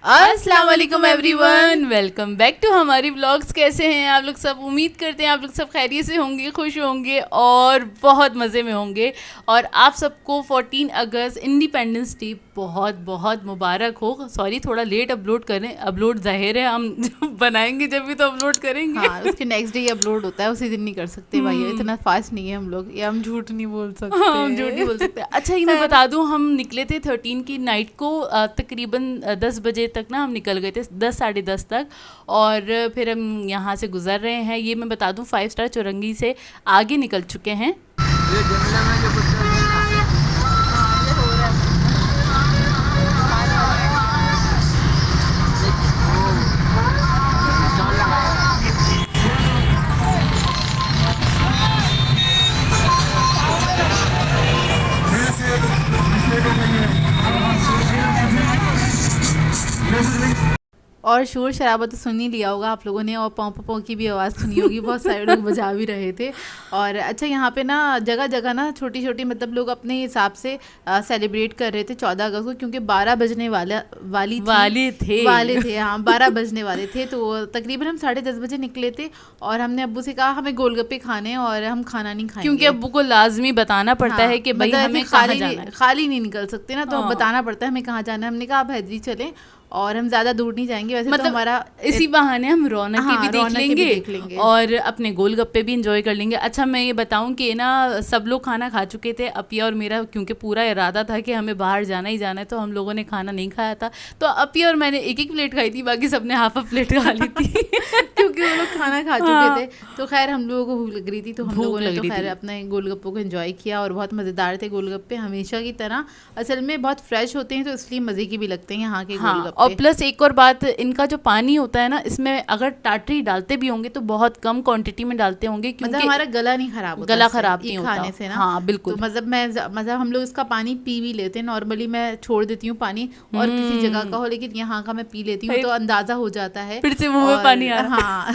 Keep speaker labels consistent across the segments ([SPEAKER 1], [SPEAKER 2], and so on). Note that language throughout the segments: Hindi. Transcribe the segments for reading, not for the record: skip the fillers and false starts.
[SPEAKER 1] अस्सलाम वालेकुम एवरीवन, वेलकम बैक टू हमारी व्लॉग्स। कैसे हैं आप लोग सब? उम्मीद करते हैं आप लोग सब खैरियत से होंगे, खुश होंगे और बहुत मज़े में होंगे। और आप सबको 14 अगस्त इंडिपेंडेंस डे बहुत बहुत मुबारक हो। सॉरी थोड़ा लेट अपलोड करें, अपलोड ज़ाहिर है हम जब बनाएंगे जब भी तो अपलोड करेंगे।
[SPEAKER 2] हाँ, उसके नेक्स्ट डे अपलोड होता है, उसी दिन नहीं कर सकते भाई, इतना फास्ट नहीं है हम लोग, ये हम झूठ नहीं बोल सकते।
[SPEAKER 1] हाँ, हम झूठ नहीं बोल सकते। अच्छा ये मैं बता दूं, हम निकले थे 13 की नाइट को, तकरीबन 10 बजे तक ना हम निकल गए थे, 10 साढ़े 10 तक। और फिर हम यहाँ से गुजर रहे हैं, ये मैं बता दूं 5 स्टार चौरंगी से आगे निकल चुके हैं।
[SPEAKER 3] ये जंगल में जो कुत्ते होते हैं ना, वो स्टॉल लगाया
[SPEAKER 2] और शोर शराबा तो सुन ही लिया होगा आप लोगों ने, और पौ पौ की भी आवाज़ सुनी होगी, बहुत सारे लोग बजा भी रहे थे। और अच्छा यहाँ पे ना जगह जगह ना छोटी छोटी मतलब लोग अपने हिसाब से सेलिब्रेट कर रहे थे 14 अगस्त को, क्योंकि 12 बजने वाले थे। हाँ, 12 बजने वाले थे। तो तकरीबन हम 10:30 बजे निकले थे और हमने अब्बू से कहा हमें गोलगप्पे खाने और हम खाना नहीं खाएंगे,
[SPEAKER 1] क्योंकि अब्बू को लाजमी बताना पड़ता है कि भाई हमें कहाँ जाना है।
[SPEAKER 2] खाली नहीं निकल सकते ना, तो बताना पड़ता है हमें कहाँ जाना है। हमने कहा आप हैदरी चलें और हम ज़्यादा दूर नहीं जाएंगे, वैसे मतलब तो हमारा
[SPEAKER 1] इसी बहाने हम रौनक की भी देख लेंगे और अपने गोलगप्पे भी इंजॉय कर लेंगे। अच्छा मैं ये बताऊं कि ना सब लोग खाना खा चुके थे, अपिया और मेरा क्योंकि पूरा इरादा था कि हमें बाहर जाना ही जाना है, तो हम लोगों ने खाना नहीं खाया था। तो अपिया और मैंने एक एक प्लेट खाई थी, बाकी सबने हाफ प्लेट खा ली थी
[SPEAKER 2] क्योंकि वो लोग खाना खा चुके थे। तो खैर हम लोगों को भूख लग रही थी, तो हम लोगों ने तो खैर अपने गोलगप्पों को एंजॉय किया और बहुत मज़ेदार थे गोलगप्पे, हमेशा की तरह। असल में बहुत फ्रेश होते हैं तो इसलिए मज़े की भी लगते हैं यहाँ के गोलगप्पे।
[SPEAKER 1] और प्लस एक और बात, इनका जो पानी होता है ना, इसमें अगर टाटरी डालते भी होंगे तो बहुत कम क्वांटिटी में डालते होंगे, क्योंकि
[SPEAKER 2] मतलब हमारा गला नहीं खराब होता,
[SPEAKER 1] गला खराब नहीं होता
[SPEAKER 2] खाने से ना।
[SPEAKER 1] हाँ बिल्कुल।
[SPEAKER 2] तो मतलब हम लोग इसका पानी पी भी लेते हैं। नॉर्मली मैं छोड़ देती हूँ पानी और किसी जगह का हो, लेकिन यहाँ का मैं पी लेती हूँ, तो अंदाजा हो जाता है
[SPEAKER 1] फिर से मुंह में पानी आ रहा।
[SPEAKER 2] हाँ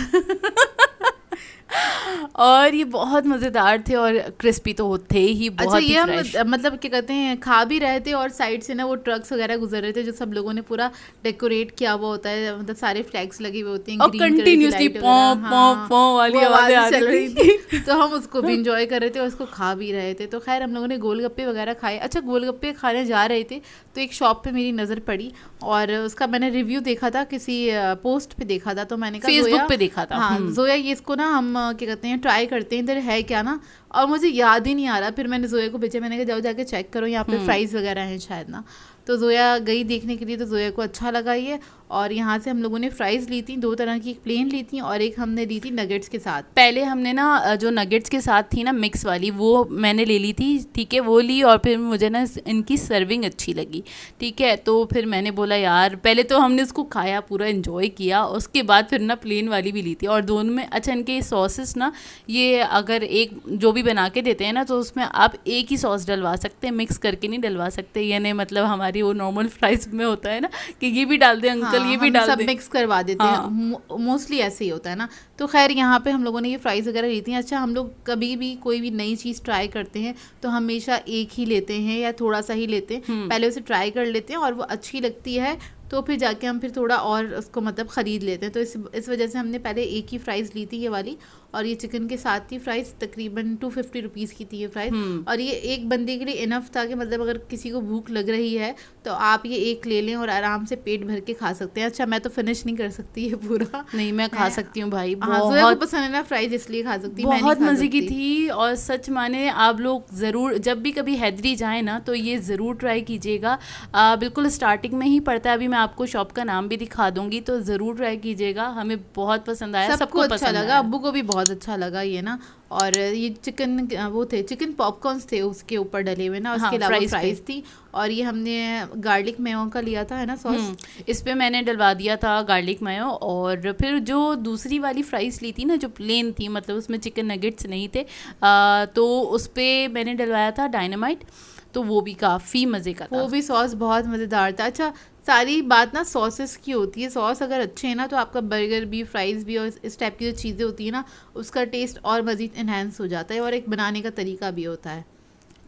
[SPEAKER 1] और ये बहुत मज़ेदार थे और क्रिस्पी तो थे ही बहुत।
[SPEAKER 2] अच्छा ये
[SPEAKER 1] हम
[SPEAKER 2] मतलब क्या कहते हैं, खा भी रहे थे और साइड से ना वो ट्रक्स वगैरह गुजर रहे थे, जो सब लोगों ने पूरा डेकोरेट किया हुआ होता है, मतलब सारे फ्लैग्स लगे हुए होते हैं
[SPEAKER 1] और कंटिन्यूसली पॉं वाली आवाज़ें आ रही थी
[SPEAKER 2] तो हम उसको भी इंजॉय कर रहे थे और उसको खा भी रहे थे। तो खैर हम लोगों ने गोलगप्पे वगैरह खाए। अच्छा गोलगप्पे खाने जा रहे थे तो एक शॉप पे मेरी नज़र पड़ी और उसका मैंने रिव्यू देखा था, किसी पोस्ट पे देखा था, तो मैंने कहा
[SPEAKER 1] फेसबुक पे देखा था।
[SPEAKER 2] हाँ जोया ये इसको ना हम क्या कहते हैं ट्राई करते हैं, इधर है क्या ना, और मुझे याद ही नहीं आ रहा। फिर मैंने जोया को भेजा, मैंने कहा जाओ जाके चेक करो यहाँ पे फ्राइज़ वगैरह हैं शायद ना। तो जोया गई देखने के लिए, तो जोया को अच्छा लगा ये। और यहाँ से हम लोगों ने फ्राइज़ ली थी 2 तरह की, एक प्लेन ली थी और एक हमने ली थी नगेट्स के साथ।
[SPEAKER 1] पहले हमने ना जो नगेट्स के साथ थी ना मिक्स वाली, वो मैंने ले ली थी, ठीक है, वो ली। और फिर मुझे ना इनकी सर्विंग अच्छी लगी, ठीक है। तो फिर मैंने बोला यार, पहले तो हमने उसको खाया, पूरा एंजॉय किया, उसके बाद फिर ना प्लेन वाली भी ली थी। और दोनों में अच्छा इनके सॉसेस ना, ये अगर एक जो भी बना के देते हैं ना, तो उसमें आप एक ही सॉस डलवा सकते हैं, मिक्स करके नहीं डलवा सकते। यानी मतलब हमारी वो नॉर्मल फ्राइज में होता है ना कि ये भी डाल दे अंकल, ये भी डाल
[SPEAKER 2] सब
[SPEAKER 1] दे,
[SPEAKER 2] मिक्स करवा देते हैं, मोस्टली ऐसे ही होता है ना। तो खैर यहाँ पे हम लोगों ने ये फ्राइज़ वगैरह ली थी। अच्छा हम लोग कभी भी कोई भी नई चीज़ ट्राई करते हैं तो हमेशा एक ही लेते हैं या थोड़ा सा ही लेते हैं, पहले उसे ट्राई कर लेते हैं और वो अच्छी लगती है तो फिर जाके हम फिर थोड़ा और उसको मतलब ख़रीद लेते हैं। तो इस वजह से हमने पहले एक ही फ़्राइज़ ली थी ये वाली, और ये चिकन के साथ थी फ्राइज़, तकरीबन 250 रुपीज़ की थी ये फ्राइज़। और ये एक बंदे के लिए इनफ था कि मतलब अगर किसी को भूख लग रही है तो आप ये एक ले लें और आराम से पेट भर के खा सकते हैं। अच्छा मैं तो फिनिश नहीं कर सकती ये पूरा,
[SPEAKER 1] नहीं मैं खा सकती हूँ भाई,
[SPEAKER 2] बहुत पसंद है ना फ्राइज़, इसलिए खा सकती हूँ,
[SPEAKER 1] बहुत मज़े की थी। और सच माने आप लोग ज़रूर जब भी कभी हैदरी जाएँ ना तो ये ज़रूर ट्राई कीजिएगा। बिल्कुल स्टार्टिंग में ही पड़ता है, अभी मैं आपको शॉप का नाम भी दिखा दूंगी, तो ज़रूर ट्राई कीजिएगा। हमें बहुत पसंद आया, सबको
[SPEAKER 2] अच्छा लगा, अब्बू को भी बहुत अच्छा लगा ये ना। और ये चिकन वो थे, चिकन पॉपकॉर्न्स थे उसके ऊपर डले हुए ना, उसके अलावा फ्राइज़ थी। और ये हमने गार्लिक मेयो का लिया था है ना सॉस,
[SPEAKER 1] इस पे मैंने डलवा दिया था गार्लिक मेयो। और फिर जो दूसरी वाली फ्राइज़ ली थी ना, जो प्लेन थी, मतलब उसमें चिकन नगेट्स नहीं थे, तो उस पर मैंने डलवाया था डायनामाइट, तो वो भी काफ़ी मज़े का था,
[SPEAKER 2] वो भी सॉस बहुत मज़ेदार था। अच्छा सारी बात ना सॉसेस की होती है, सॉस अगर अच्छे हैं ना तो आपका बर्गर भी, फ्राइज़ भी और इस टाइप की जो चीज़ें होती है ना, उसका टेस्ट और मज़ीद इन्हेंस हो जाता है और एक बनाने का तरीका भी होता है।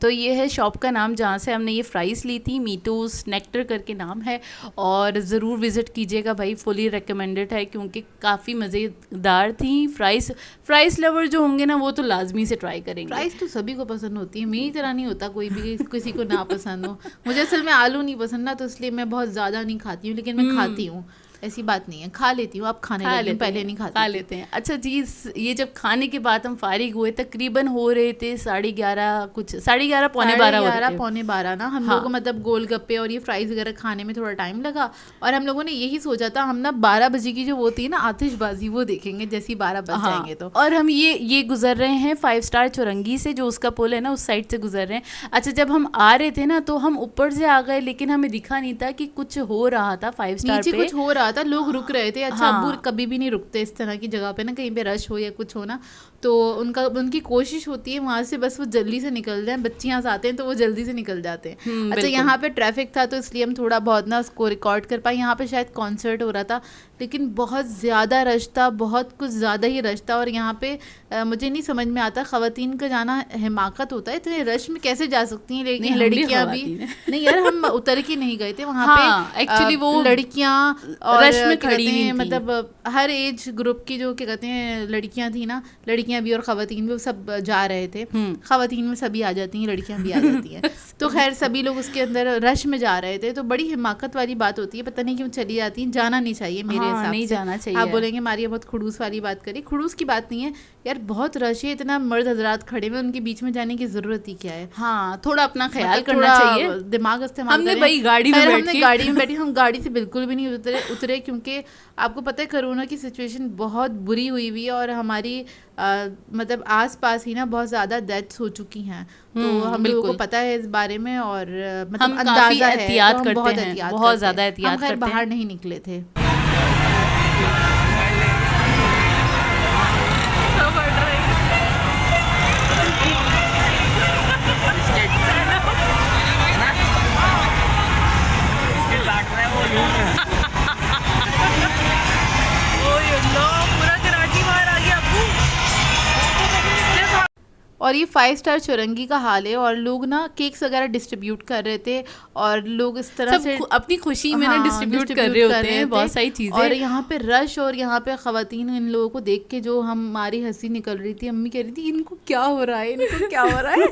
[SPEAKER 1] तो ये है शॉप का नाम जहाँ से हमने ये फ्राइज़ ली थी, मीटोस नेक्टर करके नाम है। और ज़रूर विज़िट कीजिएगा भाई, फुली रिकमेंडेड है क्योंकि काफ़ी मज़ेदार थी। फ्राइज़ लवर जो होंगे ना वो तो लाजमी से ट्राई करेंगे।
[SPEAKER 2] फ्राइज़ तो सभी को पसंद होती है, मेरी तरह नहीं होता कोई भी किसी को ना पसंद हो। मुझे असल में आलू नहीं पसंद ना, तो इसलिए मैं बहुत ज़्यादा नहीं खाती हूँ, लेकिन मैं खाती हूँ, ऐसी बात नहीं है, खा लेती हूँ। अब खाने लगी हूँ, पहले नहीं खाती,
[SPEAKER 1] खा लेते हैं। अच्छा जी, ये जब खाने के बाद हम फारिग हुए तकरीबन हो रहे थे 11:30, कुछ 11:30 पौने
[SPEAKER 2] 12 ना हम लोग मतलब गोलगप्पे और ये फ्राइज वगैरह खाने में थोड़ा टाइम लगा, और हम लोगों ने यही सोचा था हम ना 12 बजे की जो वो थी ना आतिशबाजी वो देखेंगे जैसे 12 बज जाएंगे तो।
[SPEAKER 1] और हम ये गुजर रहे हैं 5 स्टार चौरंगी से, जो उसका पुल है ना उस साइड से गुजर रहे हैं। अच्छा, जब हम आ रहे थे ना तो हम ऊपर से आ गए, लेकिन हमें दिखा नहीं था कि कुछ हो रहा था 5 स्टार पे,
[SPEAKER 2] कुछ हो रहा था, लोग रुक रहे थे। अच्छा, अब्बू कभी भी नहीं रुकते इस तरह की जगह पे ना, कहीं पे रश हो या कुछ हो ना, तो उनकी कोशिश होती है वहाँ से बस वो जल्दी से निकल जाए। बच्चे यहाँ से आते हैं तो वो जल्दी से निकल जाते हैं। अच्छा, यहाँ पे ट्रैफिक था तो इसलिए हम थोड़ा बहुत ना उसको रिकॉर्ड कर पाए। यहाँ पे शायद कॉन्सर्ट हो रहा था, लेकिन बहुत ज़्यादा रश था, बहुत कुछ ज़्यादा ही रश था। और यहाँ पे मुझे नहीं समझ में आता, ख़वातीन का जाना हिमाकत होता है, इतने रश में कैसे जा सकती हैं, लेकिन लड़कियाँ भी नहीं यार, हम उतर के नहीं गए थे वहाँ पे।
[SPEAKER 1] एक्चुअली वो
[SPEAKER 2] लड़कियाँ और
[SPEAKER 1] रश में खड़ी हैं,
[SPEAKER 2] मतलब हर एज ग्रुप की जो क्या कहते हैं लड़कियाँ थी ना, लड़कियाँ भी और ख़वातीन भी, वो सब जा रहे थे। ख़वातीन में सभी आ जाती हैं, लड़कियाँ भी आ जाती हैं। तो खैर सभी लोग उसके अंदर रश में जा रहे थे, तो बड़ी हिमाकत वाली बात होती है, पता नहीं क्यों चली जाती हैं, जाना नहीं चाहिए मेरे हिसाब से,
[SPEAKER 1] नहीं जाना चाहिए।
[SPEAKER 2] आप बोलेंगे मारिया बहुत खुड़ूस वाली बात करी, खुड़ूस की बात नहीं है यार, बहुत रश है, इतना मर्द हजरात खड़े हुए, उनके बीच में जाने की जरूरत ही क्या है।
[SPEAKER 1] हाँ, थोड़ा अपना ख्याल करना चाहिए,
[SPEAKER 2] दिमाग इस्तेमाल
[SPEAKER 1] हमने भाई गाड़ी में
[SPEAKER 2] बैठी, हम गाड़ी से बिल्कुल भी नहीं उतरे क्योंकि आपको पता है कोरोना की सिचुएशन बहुत बुरी हुई हुई है, और हमारी मतलब आसपास ही ना बहुत ज़्यादा डेथ्स हो चुकी हैं, तो हम लोगों को पता है इस बारे में, और मतलब अंदाजा है,
[SPEAKER 1] एहतियात करते हैं, बहुत ज़्यादा एहतियात करते हैं।
[SPEAKER 2] बाहर नहीं निकले थे। और ये 5 स्टार चौरंगी का हाल है, और लोग ना केक्स वगैरह डिस्ट्रीब्यूट कर रहे थे, और लोग इस तरह से
[SPEAKER 1] अपनी खुशी में ना डिस्ट्रीब्यूट कर रहे होते हैं बहुत सारी चीज़ें।
[SPEAKER 2] और यहाँ पे रश, और यहाँ पे ख़वातीन इन लोगों को देख के जो हमारी हंसी निकल रही थी, अम्मी कह रही थी इनको क्या हो रहा है, इनको क्या हो रहा है।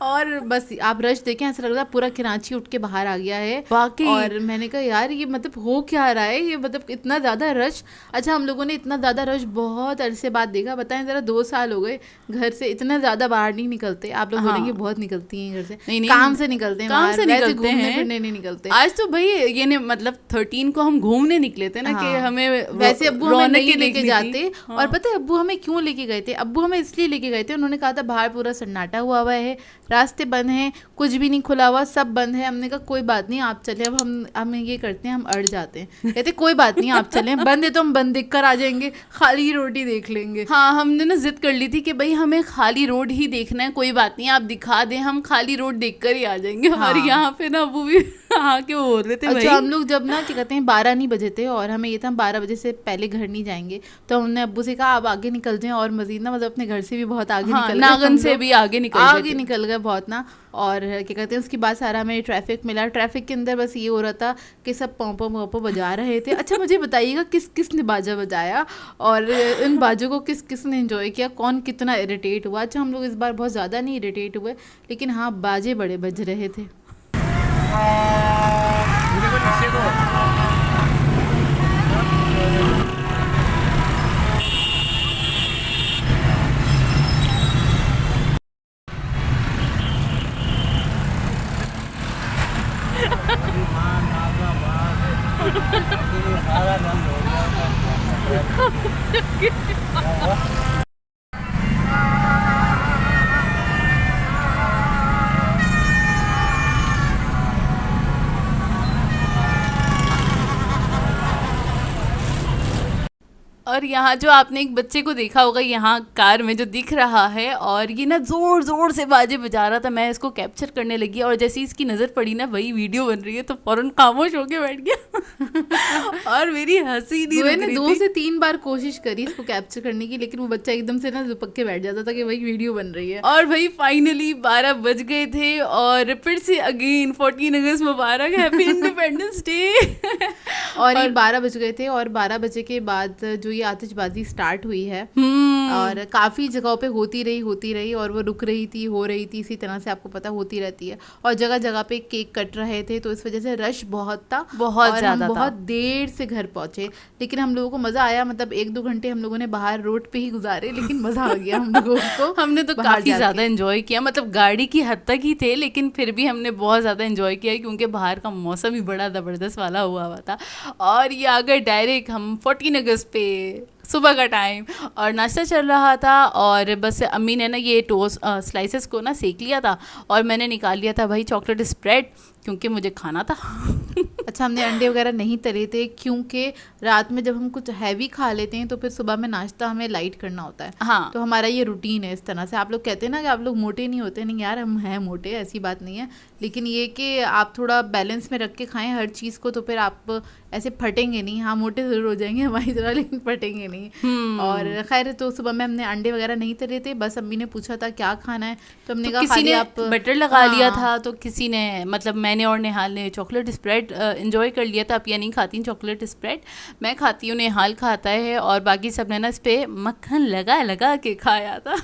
[SPEAKER 2] और बस आप रश देखें, ऐसा लग रहा है पूरा कराची उठ के बाहर आ गया है
[SPEAKER 1] वाकई।
[SPEAKER 2] और मैंने कहा यार ये मतलब हो क्या रहा है, ये मतलब इतना ज़्यादा रश। अच्छा, हम लोगों ने इतना ज़्यादा रश बहुत अरसे बाद देखा, बताएं ज़रा, 2 साल हो गए घर से, इतना ज़्यादा बाहर नहीं निकलते। आप लोग बोलेंगे बहुत निकलती हैं घर से, नहीं, काम से निकलते हैं,
[SPEAKER 1] काम से निकलते हैं,
[SPEAKER 2] फिरने नहीं निकलते।
[SPEAKER 1] आज तो भाई ये ने मतलब 13 को हम घूमने निकले थे ना, कि हमें
[SPEAKER 2] वैसे अब्बू हमें नहीं लेके जाते। और पता है अब्बू हमें क्यों लेके गए थे? अब्बू हमें इसलिए लेके गए थे, उन्होंने कहा था बाहर पूरा सन्नाटा हुआ है, रास्ते बंद हैं, कुछ भी नहीं खुला हुआ, सब बंद है। हमने कहा कोई बात नहीं, आप चले। अब हम ये करते हैं, हम अड़ जाते हैं, कहते कोई बात नहीं आप चलें, बंद है तो हम बंद देख कर आ जाएंगे, खाली रोड ही देख लेंगे।
[SPEAKER 1] हाँ, हमने ना जिद कर ली थी कि भाई हमें खाली रोड ही देखना है, कोई बात नहीं आप दिखा दें, हम खाली रोड देख कर ही आ जाएंगे। हाँ। और यहाँ पे ना वो भी आके बोल रहे थे भाई।
[SPEAKER 2] अच्छा, हम लोग जब ना क्या कहते हैं 12 नहीं बजे थे, और हमें ये था 12 बजे से पहले घर नहीं जाएंगे, तो हमने अब्बू से कहा आप आगे निकल जाएं, और मजीद ना मतलब अपने घर से भी बहुत आगे निकल गए,
[SPEAKER 1] नागन से भी आगे निकल
[SPEAKER 2] गए बहुत ना। और क्या कहते हैं उसके बाद सारा हमें ट्रैफिक मिला, ट्रैफिक के अंदर बस ये हो रहा था कि सब पोंपो बजा रहे थे। अच्छा, मुझे बताइएगा किस ने बाजा बजाया, और इन बाजों को किस ने एंजॉय किया, कौन कितना इरिटेट हुआ? अच्छा, हम लोग इस बार बहुत ज़्यादा नहीं इरिटेट हुए, लेकिन हाँ बाजे बड़े बज रहे थे।
[SPEAKER 1] और यहाँ जो आपने एक बच्चे को देखा होगा यहाँ कार में जो दिख रहा है, और ये ना ज़ोर ज़ोर से बाजे बजा रहा था, मैं इसको कैप्चर करने लगी, और जैसे ही इसकी नज़र पड़ी ना वही वीडियो बन रही है तो फ़ौरन खामोश होके बैठ गया। और मेरी हंसी नहीं
[SPEAKER 2] जोए
[SPEAKER 1] रुक
[SPEAKER 2] ने
[SPEAKER 1] रही
[SPEAKER 2] 2
[SPEAKER 1] थी।
[SPEAKER 2] से 3 बार कोशिश करी इसको कैप्चर करने की, लेकिन वो बच्चा एकदम से ना दुपक के बैठ जाता था कि भाई वीडियो बन रही है।
[SPEAKER 1] और भाई फाइनली 12 बज गए थे और फिर से अगेन 14 अगस्त मुबारक, हैप्पी इंडिपेंडेंस डे।
[SPEAKER 2] और ये 12 बज गए थे और 12 बजे के बाद जो ये आतिशबाजी स्टार्ट हुई है और काफ़ी जगहों पे होती रही और वो रुक रही थी, हो रही थी, इसी तरह से आपको पता होती रहती है। और जगह जगह पे केक कट रहे थे, तो इस वजह से रश बहुत था,
[SPEAKER 1] बहुत
[SPEAKER 2] और
[SPEAKER 1] ज़्यादा
[SPEAKER 2] हम
[SPEAKER 1] था।
[SPEAKER 2] बहुत देर से घर पहुंचे, लेकिन हम लोगों को मज़ा आया। मतलब 1-2 घंटे हम लोगों ने बाहर रोड पे ही गुजारे, लेकिन मज़ा आ गया हम लोगों को।
[SPEAKER 1] हमने तो
[SPEAKER 2] बाहर
[SPEAKER 1] काफ़ी
[SPEAKER 2] जाके।
[SPEAKER 1] ज़्यादा एंजॉय किया, मतलब गाड़ी की हद तक ही थे, लेकिन फिर भी हमने बहुत ज़्यादा एंजॉय किया क्योंकि बाहर का मौसम ही बड़ा ज़बरदस्त वाला हुआ था। और ये आ गए डायरेक्ट हम 14 अगस्त पे, सुबह का टाइम, और नाश्ता चल रहा था। और बस अम्मी ने ना ये टोस्ट स्लाइसेस को ना सेक लिया था और मैंने निकाल लिया था भाई चॉकलेट स्प्रेड, क्योंकि मुझे खाना था।
[SPEAKER 2] अच्छा, हमने अंडे वगैरह नहीं तले थे क्योंकि रात में जब हम कुछ हैवी खा लेते हैं तो फिर सुबह में नाश्ता हमें लाइट करना होता है।
[SPEAKER 1] हाँ।
[SPEAKER 2] तो हमारा ये रूटीन है इस तरह से। आप लोग कहते हैं ना कि आप लोग मोटे नहीं होते, नहीं यार हम हैं मोटे, ऐसी बात नहीं है, लेकिन ये कि आप थोड़ा बैलेंस में रख के खाएं हर चीज़ को, तो फिर आप ऐसे फटेंगे नहीं। हाँ, मोटे ज़रूर हो जाएंगे हमारी तरह, लेकिन फटेंगे नहीं। और खैर, तो सुबह में हमने अंडे वगैरह नहीं तले थे, बस अम्मी ने पूछा था क्या खाना है, तो हमने कहा
[SPEAKER 1] किसी ने
[SPEAKER 2] आप
[SPEAKER 1] बटर लगा लिया
[SPEAKER 2] हाँ।
[SPEAKER 1] था, तो किसी ने, मतलब मैंने और नेहाल ने चॉकलेट स्प्रेड एंजॉय कर लिया था। आप या नहीं खाती चॉकलेट स्प्रेड, मैं खाती हूँ, नेहाल खाता है, और बाकी सब ने ना इस पे मक्खन लगा लगा के खाया था।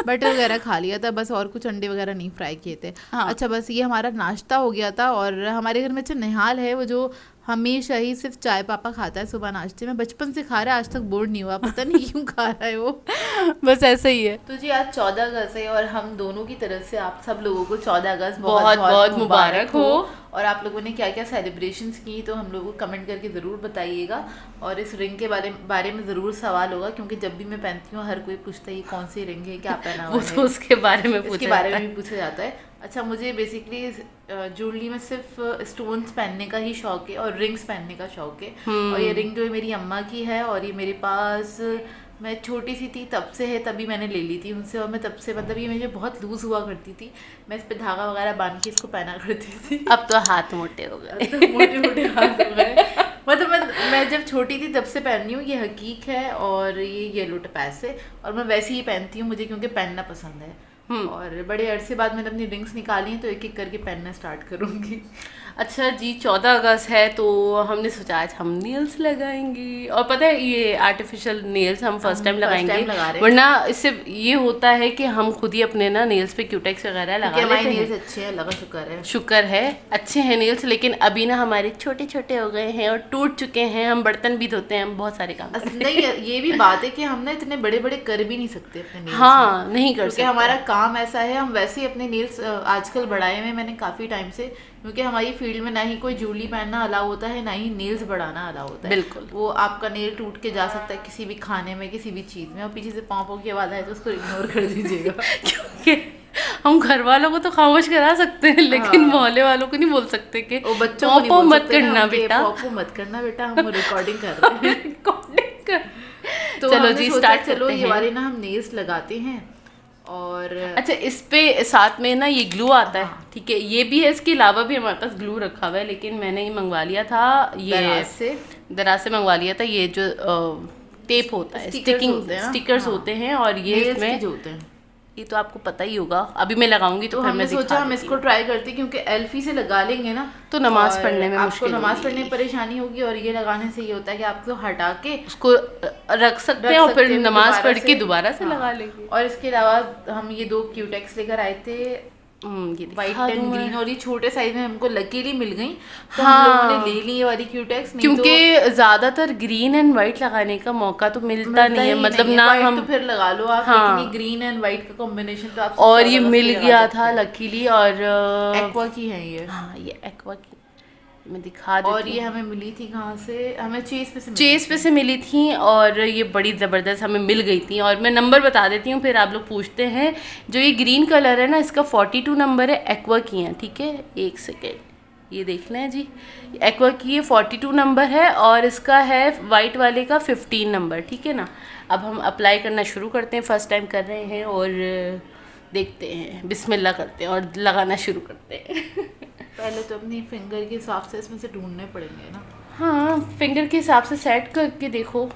[SPEAKER 2] बटर वगैरह खा लिया था बस, और कुछ अंडे वगैरह नहीं फ्राई किए थे।
[SPEAKER 1] हाँ।
[SPEAKER 2] अच्छा, बस ये हमारा नाश्ता हो गया था। और हमारे घर में अच्छा नेहाल है, वो जो हमेशा ही सिर्फ चाय पापा खाता है सुबह नाश्ते में, बचपन से खा रहा है, आज तक बोर नहीं हुआ, पता नहीं क्यों खा रहा है वो।
[SPEAKER 1] बस ऐसा ही है।
[SPEAKER 2] तो जी आज 14 अगस्त है और हम दोनों की तरफ से आप सब लोगों को 14 अगस्त
[SPEAKER 1] बहुत बहुत मुबारक हो।
[SPEAKER 2] और आप लोगों ने क्या क्या सेलिब्रेशंस की, तो हम लोगों को कमेंट करके ज़रूर बताइएगा। और इस रिंग के बारे में ज़रूर सवाल होगा, क्योंकि जब भी मैं पहनती हूँ हर कोई पूछता है ये कौन सी रिंग है, क्या पहना हुआ
[SPEAKER 1] वो
[SPEAKER 2] है,
[SPEAKER 1] तो उसके बारे में
[SPEAKER 2] इसके बारे में भी पूछा जाता है। अच्छा, मुझे बेसिकली ज्वेलरी में सिर्फ स्टोन्स पहनने का ही शौक है और रिंग्स पहनने का शौक है। और ये रिंग जो है मेरी अम्मा की है, और ये मेरे पास मैं छोटी सी थी तब से है, तभी मैंने ले ली थी उनसे। और मैं तब से, मतलब ये मुझे बहुत लूज़ हुआ करती थी, मैं इस पर धागा वगैरह बांध के इसको पहना करती थी।
[SPEAKER 1] अब तो हाथ मोटे हो गए।
[SPEAKER 2] तो मोटे मोटे हाथ हो गए। मतलब मैं जब छोटी थी तब से पहन रही हूँ। ये हकीक है और ये येलो टपैस है, और मैं वैसे ही पहनती हूँ, मुझे क्योंकि पहनना पसंद है। और बड़े अरसे बाद मैंने अपनी रिंग्स निकाली हैं, तो एक एक करके पहनना स्टार्ट करूँगी।
[SPEAKER 1] अच्छा जी, 14 अगस्त है तो हमने सोचा आज हम नेल्स लगाएंगे, और पता है ये आर्टिफिशियल नेल्स हम फर्स्ट टाइम लगाएंगे,
[SPEAKER 2] लगा रहे हैं।
[SPEAKER 1] वरना इससे ये होता है कि हम खुद ही अपने ना नेल्स पे क्यूटेक्स वगैरह लगा
[SPEAKER 2] हमारे
[SPEAKER 1] लेते
[SPEAKER 2] नेल्स
[SPEAKER 1] हैं।
[SPEAKER 2] अच्छे हैं, अल्लाह का शुक्र है।
[SPEAKER 1] शुक्र है, अच्छे हैं नेल्स, लेकिन अभी ना हमारे छोटे छोटे हो गए हैं और टूट चुके हैं, हम बर्तन भी धोते हैं, हम बहुत सारे काम करते हैं।
[SPEAKER 2] नहीं, ये भी बात है कि हम ना इतने बड़े बड़े कर भी नहीं सकते अपने नेल्स।
[SPEAKER 1] हाँ, नहीं कर
[SPEAKER 2] क्योंकि
[SPEAKER 1] सकते।
[SPEAKER 2] हमारा काम ऐसा है, हम वैसे ही अपने नेल्स आजकल बढ़ाए हुए मैंने काफ़ी टाइम से, क्योंकि हमारी फील्ड में ना ही कोई ज्वेलरी पहनना अलाउ होता है, ना ही नेल्स बढ़ाना अलाउ होता है।
[SPEAKER 1] बिल्कुल।
[SPEAKER 2] वो आपका नेल टूट के जा सकता है किसी भी खाने में, किसी भी चीज़ में, और पीछे से पाँव की आवाज़ आए तो उसको इग्नोर कर दीजिएगा।
[SPEAKER 1] क्योंकि हम घर वालों को तो खामोश करा सकते हैं, लेकिन मोहल्ले वालों को नहीं बोल सकते कि
[SPEAKER 2] वो बच्चों को नहीं बोल
[SPEAKER 1] मत
[SPEAKER 2] सकते ना,
[SPEAKER 1] करना
[SPEAKER 2] उनके
[SPEAKER 1] बेटा,
[SPEAKER 2] पॉपो मत करना बेटा, हम रिकॉर्डिंग कर रहे हैं।
[SPEAKER 1] रिकॉर्डिंग कर।
[SPEAKER 2] तो
[SPEAKER 1] चलो
[SPEAKER 2] हमने
[SPEAKER 1] जी,
[SPEAKER 2] सोचा
[SPEAKER 1] स्टार्ट
[SPEAKER 2] चलो
[SPEAKER 1] करते
[SPEAKER 2] ये
[SPEAKER 1] हैं।
[SPEAKER 2] वाले ना हम नेल्स लगाते हैं। और
[SPEAKER 1] अच्छा, इस पे साथ में ना ये ग्लू आता है, ठीक है, ये भी है, इसके अलावा भी हमारे पास ग्लू रखा हुआ है, लेकिन मैंने ये मंगवा लिया था, ये दराज से मंगवा लिया था, ये जो टेप होता है, स्टिकिंग स्टिकर्स होते हैं, और ये इसमें
[SPEAKER 2] जो होते हैं,
[SPEAKER 1] ये तो आपको पता ही होगा, अभी मैं लगाऊंगी तो फिर
[SPEAKER 2] हमने
[SPEAKER 1] मैं
[SPEAKER 2] सोचा हम इसको ट्राई करते, क्योंकि एल्फी से लगा लेंगे ना
[SPEAKER 1] तो नमाज
[SPEAKER 2] और
[SPEAKER 1] पढ़ने में
[SPEAKER 2] आपको
[SPEAKER 1] मुश्किल
[SPEAKER 2] नमाज पढ़ने में परेशानी होगी, और ये लगाने से ये होता है कि आपको हटा के
[SPEAKER 1] उसको रख सकते हैं और फिर नमाज पढ़ के दोबारा से लगा लेंगे।
[SPEAKER 2] और इसके अलावा हम ये 2 क्यूटेक्स लेकर आए थे,
[SPEAKER 1] ये
[SPEAKER 2] व्हाइट
[SPEAKER 1] दिखा
[SPEAKER 2] एंड
[SPEAKER 1] दूं मैं।
[SPEAKER 2] ग्रीन, और ये छोटे साइज में हमको लकीली मिल गई, तो हम लोगों ने ले ली ये वाली क्यूटेक्स।
[SPEAKER 1] क्योंकि ज्यादातर ग्रीन एंड व्हाइट लगाने का मौका तो मिलता नहीं है, मतलब ना हम,
[SPEAKER 2] तो फिर लगा लो आप,
[SPEAKER 1] हाँ।
[SPEAKER 2] लेकिन ये ग्रीन एंड व्हाइट का कॉम्बिनेशन तो आप,
[SPEAKER 1] और ये मिल गया था लकीली, और
[SPEAKER 2] एक्वा की है ये।
[SPEAKER 1] हाँ, ये एक्वा की मैं दिखा देती
[SPEAKER 2] और
[SPEAKER 1] हूँ।
[SPEAKER 2] ये हमें मिली थी कहाँ से, हमें चेस पे से
[SPEAKER 1] चेस पे से मिली थी, और ये बड़ी ज़बरदस्त हमें मिल गई थी, और मैं नंबर बता देती हूँ, फिर आप लोग पूछते हैं। जो ये ग्रीन कलर है ना, इसका 42 नंबर है, एक्वा की है, ठीक है, एक सेकेंड, ये देख लें जी, एक्वा की ये 42 नंबर है, और इसका है वाइट वाले का 15 नंबर, ठीक है ना। अब हम अप्लाई करना शुरू करते हैं, फर्स्ट टाइम कर रहे हैं, और देखते हैं, बिस्मिल्लाह करते हैं और लगाना शुरू करते हैं।
[SPEAKER 2] पहले तो अपनी फिंगर के हिसाब से इसमें से ढूंढने पड़ेंगे ना।
[SPEAKER 1] हाँ, फिंगर के हिसाब से सेट करके देखो।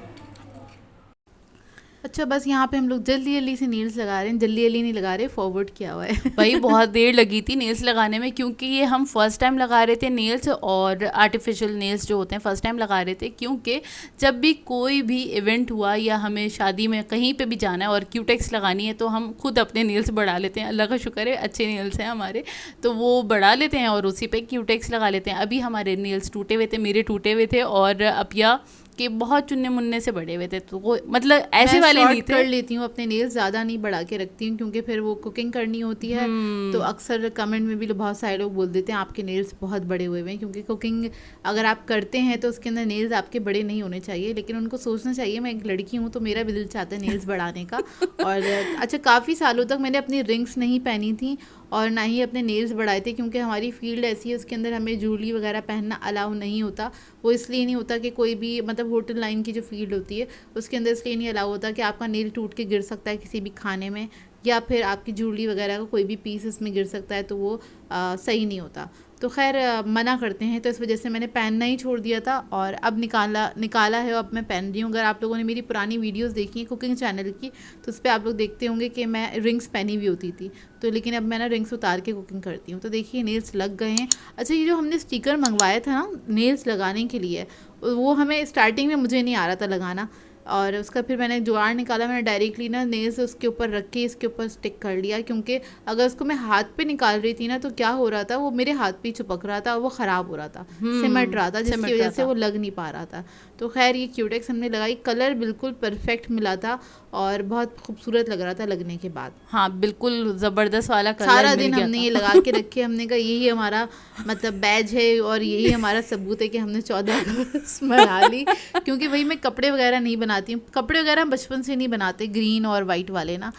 [SPEAKER 2] अच्छा बस यहाँ पे हम लोग जल्दी जल्दी से नील्स लगा रहे हैं, जल्दी जल्दी नहीं लगा रहे, फॉरवर्ड किया हुआ है।
[SPEAKER 1] भाई बहुत देर लगी थी नेल्स लगाने में, क्योंकि ये हम फर्स्ट टाइम लगा रहे थे नेल्स, और आर्टिफिशियल नेल्स जो होते हैं फर्स्ट टाइम लगा रहे थे, क्योंकि जब भी कोई भी इवेंट हुआ या हमें शादी में कहीं पे भी जाना है और क्यूटेक्स लगानी है तो हम खुद अपने नेल्स बढ़ा लेते हैं। अल्लाह का शुक्र है अच्छे नेल्स हैं हमारे, तो वो बढ़ा लेते हैं और उसी पे क्यूटेक्स लगा लेते हैं। अभी हमारे नेल्स टूटे हुए थे, मेरे टूटे हुए थे, और अपिया के बहुत चुन्ने मुन्ने से बड़े हुए थे, तो वो मतलब ऐसे वाले नहीं थे।
[SPEAKER 2] कर लेती हूँ अपने नेल्स, ज़्यादा नहीं बढ़ा के रखती हूँ, क्योंकि फिर वो कुकिंग करनी होती है। तो अक्सर कमेंट में भी बहुत सारे लोग बोल देते हैं आपके नेल्स बहुत बड़े हुए हैं, क्योंकि कुकिंग अगर आप करते हैं तो उसके अंदर नेल्स आपके बड़े नहीं होने चाहिए, लेकिन उनको सोचना चाहिए मैं एक लड़की हूँ तो मेरा भी दिल चाहता है नेल्स बढ़ाने का। और अच्छा काफ़ी सालों तक मैंने अपनी रिंग्स नहीं पहनी थी और ना ही अपने नेल्स बढ़ाए थे, क्योंकि हमारी फील्ड ऐसी है उसके अंदर हमें ज्वेलरी वगैरह पहनना अलाउ नहीं होता। वो इसलिए नहीं होता कि कोई भी मतलब होटल लाइन की जो फील्ड होती है उसके अंदर इसलिए नहीं अलाउ होता कि आपका नेल टूट के गिर सकता है किसी भी खाने में, या फिर आपकी ज्वेलरी वगैरह का कोई भी पीस इसमें गिर सकता है, तो वो सही नहीं होता। तो खैर मना करते हैं, तो इस वजह से मैंने पहनना ही छोड़ दिया था और अब निकाला है, अब मैं पहन रही हूँ। अगर आप लोगों ने मेरी पुरानी वीडियोस देखी हैं कुकिंग चैनल की तो उस पर आप लोग देखते होंगे कि मैं रिंग्स पहनी हुई होती थी, तो लेकिन अब मैं ना रिंग्स उतार के कुकिंग करती हूँ। तो देखिए नेल्स लग गए हैं। अच्छा ये जो हमने स्टिकर मंगवाया था ना नेल्स लगाने के लिए, वो हमें स्टार्टिंग में मुझे नहीं आ रहा था लगाना, और उसका फिर मैंने जुगाड़ निकाला, मैंने डायरेक्टली ना नेल्स उसके ऊपर रख के इसके ऊपर स्टिक कर लिया, क्योंकि अगर उसको मैं हाथ पे निकाल रही थी ना तो क्या हो रहा था, वो मेरे हाथ पे चिपक रहा था, वो ख़राब हो रहा था, सिमट रहा था, जिसकी वजह से वो लग नहीं पा रहा था। तो खैर ये क्यूटेक्स हमने लगाई, कलर बिल्कुल परफेक्ट मिला था और बहुत खूबसूरत लग रहा था लगने के बाद।
[SPEAKER 1] हाँ बिल्कुल ज़बरदस्त वाला कलर
[SPEAKER 2] सारा दिन हमने ये लगा के रखे, हमने कहा यही हमारा मतलब बैज है और यही हमारा सबूत है कि हमने 14 अगस्त मना ली, क्योंकि भाई मैं कपड़े वगैरह नहीं बनाती हूँ, कपड़े वगैरह हम बचपन से नहीं बनाते, ग्रीन और वाइट वाले ना।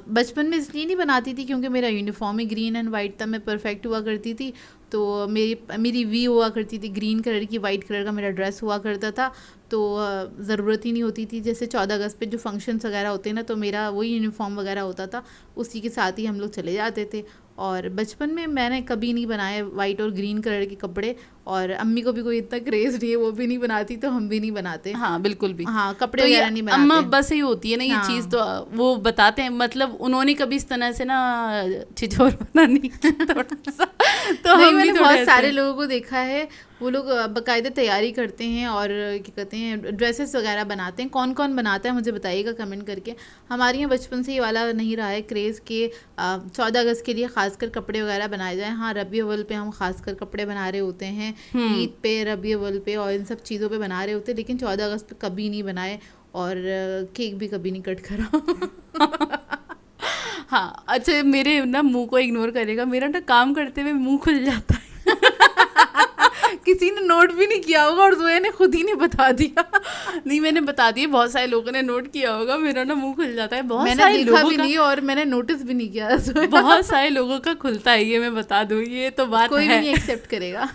[SPEAKER 2] बचपन में इसलिए नहीं बनाती थी क्योंकि मेरा uniform he green and white था, मैं परफेक्ट हुआ करती थी, तो मेरी वी हुआ करती थी ग्रीन कलर की, वाइट कलर का मेरा ड्रेस हुआ करता था, तो ज़रूरत ही नहीं होती थी। जैसे 14 अगस्त पे जो फंक्शंस वगैरह होते हैं ना, तो मेरा वही यूनिफॉर्म वगैरह होता था, उसी के साथ ही हम लोग चले जाते थे। और बचपन में मैंने कभी नहीं बनाए वाइट और ग्रीन कलर के कपड़े, और अम्मी को भी कोई इतना क्रेज़ नहीं है, वो भी नहीं बनाती, तो हम भी नहीं बनाते।
[SPEAKER 1] हाँ बिल्कुल भी,
[SPEAKER 2] हाँ कपड़े
[SPEAKER 1] तो
[SPEAKER 2] वगैरह नहीं बनाते।
[SPEAKER 1] अम्मा बस ही होती है ना ये
[SPEAKER 2] हाँ।
[SPEAKER 1] चीज़, तो वो बताते हैं, मतलब उन्होंने कभी इस तरह से ना छिछोर बना नहीं थोड़ा सा, तो
[SPEAKER 2] नहीं,
[SPEAKER 1] हम भी
[SPEAKER 2] मैंने
[SPEAKER 1] थोड़े
[SPEAKER 2] बहुत
[SPEAKER 1] ऐसे-
[SPEAKER 2] सारे लोगों को देखा है, वो लोग बाकायदा तैयारी करते हैं और क्या कहते हैं ड्रेसेस वगैरह बनाते हैं। कौन कौन बनाता है मुझे बताइएगा कमेंट करके। हमारे यहाँ बचपन से ये वाला नहीं रहा है क्रेज़ के 14 अगस्त के लिए खासकर कपड़े वगैरह बनाए जाएं। हाँ रबी अव्वल पे हम खासकर कपड़े बना रहे होते हैं, ईद पे, रबी अव्वल पे और इन सब चीज़ों पे बना रहे होते हैं, लेकिन 14 अगस्त पे कभी नहीं बनाए, और केक भी कभी नहीं कट करा।
[SPEAKER 1] हाँ अच्छा, मेरे ना मुंह को इग्नोर करेगा, मेरा ना काम करते हुए मुंह खुल जाता है।
[SPEAKER 2] किसी ने नोट भी नहीं किया होगा और जोया ने खुद ही ने बता दिया।
[SPEAKER 1] नहीं मैंने बता दिया, बहुत सारे लोगों ने नोट किया होगा, मेरा ना मुंह खुल जाता है, बहुत
[SPEAKER 2] मैंने
[SPEAKER 1] सारे
[SPEAKER 2] देखा
[SPEAKER 1] लोगों
[SPEAKER 2] भी
[SPEAKER 1] का
[SPEAKER 2] नहीं और मैंने नोटिस भी नहीं किया।
[SPEAKER 1] बहुत सारे लोगों का खुलता है, ये मैं बता दूँ, ये तो बात
[SPEAKER 2] कोई भी
[SPEAKER 1] है।
[SPEAKER 2] नहीं एक्सेप्ट करेगा।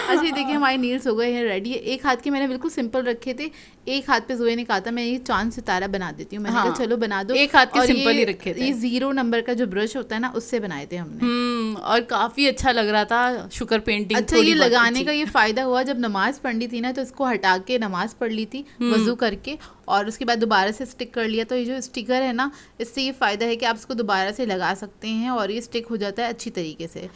[SPEAKER 2] अच्छा ये देखिए हमारे नील्स हो गए हैं रेडी। एक हाथ के मैंने बिल्कुल सिंपल रखे थे, एक हाथ पे जोया ने कहा था मैं ये चांद सितारा बना देती हूँ, मैंने कहा चलो बना दो।
[SPEAKER 1] एक हाथ के
[SPEAKER 2] और
[SPEAKER 1] सिंपल ही रखे थे।
[SPEAKER 2] ये 0 नंबर का जो ब्रश होता है ना उससे बनाए थे हमने।
[SPEAKER 1] और काफी अच्छा लग रहा था, शुगर पेंटिंग।
[SPEAKER 2] अच्छा ये लगाने का ये फायदा हुआ, जब नमाज पढ़नी थी ना तो इसको हटा के नमाज पढ़ ली थी वजू करके, और उसके बाद दोबारा से स्टिक कर लिया। तो ये जो स्टिकर है ना, इससे ये फ़ायदा है कि आप इसको दोबारा से लगा सकते हैं और ये स्टिक हो जाता है अच्छी तरीके से।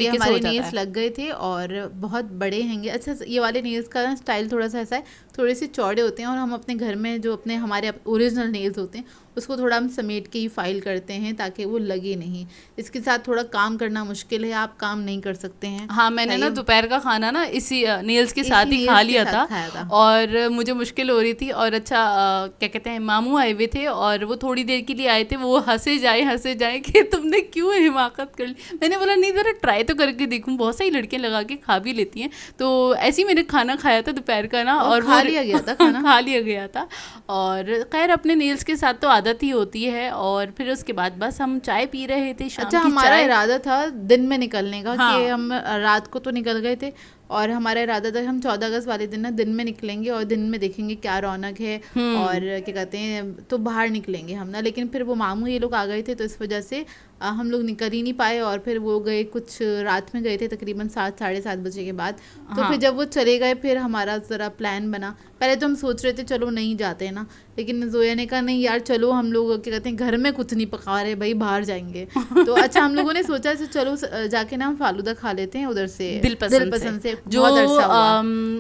[SPEAKER 2] हमारे नेल्स लग गए थे और बहुत बड़े हैंगे। अच्छा ये वाले नेल्स का ना स्टाइल थोड़ा सा ऐसा है, थोड़े से चौड़े होते हैं, और हम अपने घर में जो हमारे ओरिजिनल नेल्स होते हैं उसको थोड़ा हम समेट के ही फाइल करते हैं ताकि वो लगे नहीं। इसके साथ थोड़ा काम करना मुश्किल है, आप काम नहीं कर सकते हैं।
[SPEAKER 1] हाँ मैंने ना दोपहर का खाना ना इसी नेल्स के साथ ही खा लिया था, और मुझे मुश्किल हो रही थी। और अच्छा क्या कहते हैं, मामू आए हुए थे और वो थोड़ी देर के लिए आए थे, वो हंसे जाए कि तुमने क्यों हिमाकत कर ली। मैंने बोला नहीं ज़रा ट्राई तो करके देखूँ, बहुत सारी लड़कियाँ लगा के खा भी लेती हैं। तो ऐसे ही मैंने खाना खाया था दोपहर का ना, और
[SPEAKER 2] खा लिया गया था खाना।
[SPEAKER 1] खा लिया गया था। और खैर अपने नेल्स के साथ तो आदत ही होती है। और फिर उसके बाद बस हम चाय पी रहे थे, शाम की चाय।
[SPEAKER 2] हमारा इरादा था दिन में निकलने का, कि हम रात को तो निकल गए थे, और हमारा इरादा था हम 14 अगस्त वाले दिन ना दिन में निकलेंगे और दिन में देखेंगे क्या रौनक है और क्या कहते हैं, तो बाहर निकलेंगे हम ना। लेकिन फिर वो मामू ये लोग आ गए थे, तो इस वजह से हम लोग निकल ही नहीं पाए और फिर वो गए कुछ रात में गए थे तकरीबन 7 साढ़े 7 बजे के बाद। तो
[SPEAKER 1] हाँ।
[SPEAKER 2] फिर जब वो चले गए फिर हमारा ज़रा प्लान बना। पहले तो हम सोच रहे थे चलो नहीं जाते हैं ना, लेकिन जोया ने कहा नहीं यार चलो, हम लोग क्या कहते हैं घर में कुछ नहीं पका रहे भाई, बाहर जाएंगे। तो अच्छा हम लोगों ने सोचा चलो जाके ना हम फालूदा खा लेते हैं उधर से,
[SPEAKER 1] दिल पसंद से
[SPEAKER 2] जो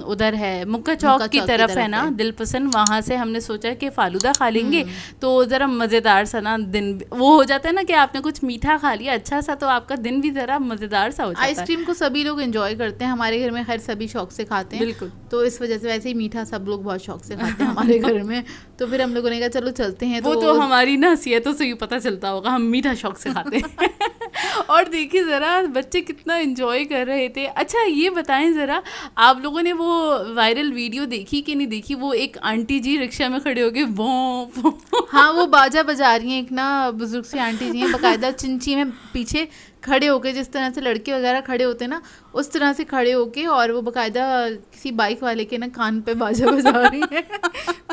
[SPEAKER 1] उधर है मुक्का चौक की तरफ है ना दिल पसंद, वहाँ से हमने सोचा कि फालूदा खा लेंगे तो ज़रा मज़ेदार सा ना दिन वो हो जाता है ना कि आपने कुछ मीठा खा लिया अच्छा सा, तो आपका दिन भी ज़रा मज़ेदार सा हो जाता है।
[SPEAKER 2] आइसक्रीम को सभी लोग एंजॉय करते हैं, हमारे घर में खैर सभी शौक से खाते हैं,
[SPEAKER 1] बिल्कुल।
[SPEAKER 2] तो इस वजह से वैसे ही मीठा सब लोग बहुत शौक से खाते हैं हमारे घर में। तो फिर हम लोगों ने कहा चलो चलते हैं।
[SPEAKER 1] वो तो हमारी ना हसीयतों से ही पता चलता होगा, हम मीठा शौक से खाते हैं। और देखिए ज़रा बच्चे कितना एंजॉय कर रहे थे। अच्छा ये बताएं ज़रा, आप लोगों ने वो वायरल वीडियो देखी कि नहीं देखी, वो एक आंटी जी रिक्शा में खड़े होके वो
[SPEAKER 2] हाँ वो बाजा बजा रही हैं, एक ना बुजुर्ग सी आंटी जी हैं, बाकायदा चिंची में पीछे खड़े होके, जिस तरह से लड़के वगैरह खड़े होते हैं ना उस तरह से खड़े होके, और वो बाकायदा किसी बाइक वाले के ना कान पे बाजा बजा रही है।